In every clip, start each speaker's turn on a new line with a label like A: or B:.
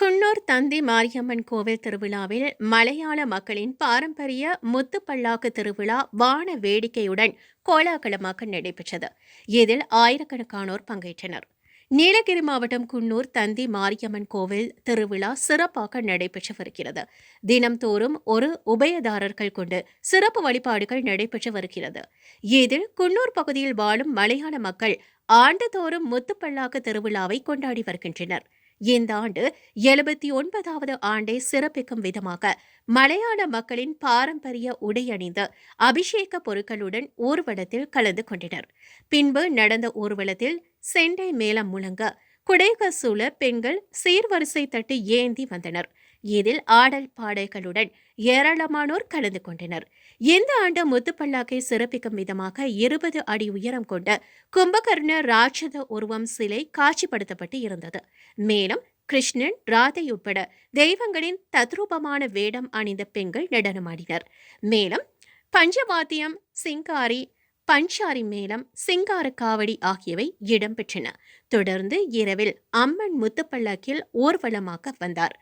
A: குன்னூர் தந்தி மாரியம்மன் கோவில் திருவிழாவில் மலையாள மக்களின் பாரம்பரிய முத்துப்பல்லாக்கு திருவிழா வான வேடிக்கையுடன் கோலாகலமாக நடைபெற்றது. இதில் ஆயிரக்கணக்கானோர் பங்கேற்றனர். நீலகிரி மாவட்டம் குன்னூர் தந்தி மாரியம்மன் கோவில் திருவிழா சிறப்பாக நடைபெற்று வருகிறது. தினம்தோறும் ஒரு உபயதாரர்கள் கொண்டு சிறப்பு வழிபாடுகள் நடைபெற்று வருகிறது. இதில் குன்னூர் பகுதியில் வாழும் மலையாள மக்கள் ஆண்டுதோறும் முத்துப்பல்லாக்கு திருவிழாவை கொண்டாடி வருகின்றனர். இந்த ஆண்டு 79வது ஆண்டை சிறப்பிக்கும் விதமாக மலையாள மக்களின் பாரம்பரிய உடை அணிந்து அபிஷேக பொருட்களுடன் ஊர்வலத்தில் கலந்து கொண்டனர். பின்பு நடந்த ஊர்வலத்தில் செண்டை மேளம் முழங்க, குடைகள் சூழ பெண்கள் சீர்வரிசை தட்டு ஏந்தி வந்தனர். இதில் ஆடல் பாடல்களுடன் ஏராளமானோர் கலந்து கொண்டனர். இந்த ஆண்டு முத்துப்பல்லாக்கை சிறப்பிக்கும் விதமாக 20 அடி உயரம் கொண்ட கும்பகர்ண ராட்சத உருவம் சிலை காட்சிப்படுத்தப்பட்டு இருந்தது. மேலும் கிருஷ்ணன், ராதை உட்பட தெய்வங்களின் தத்ரூபமான வேடம் அணிந்த பெண்கள் நடனமாடினர். மேலும் பஞ்சவாத்தியம், சிங்காரி, பஞ்சாரி மேளம், சிங்கார காவடி ஆகியவை இடம்பெற்றன. தொடர்ந்து இரவில் அம்மன் முத்துப்பல்லாக்கில் ஊர்வலமாக வந்தார்.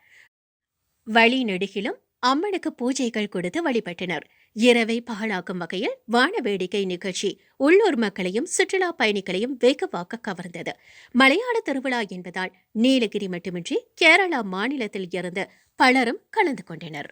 A: வழிநெடுகிலும் அம்மனுக்கு பூஜைகள் கொடுத்து வழிபட்டனர். இரவை பகலாக்கும் வகையில் வான வேடிக்கை நிகழ்ச்சி உள்ளூர் மக்களையும் சுற்றுலா பயணிகளையும் வெகுவாக கவர்ந்தது. மலையாள திருவிழா என்பதால் நீலகிரி மட்டுமின்றி கேரளா மாநிலத்தில் இருந்து பலரும் கலந்து கொண்டனர்.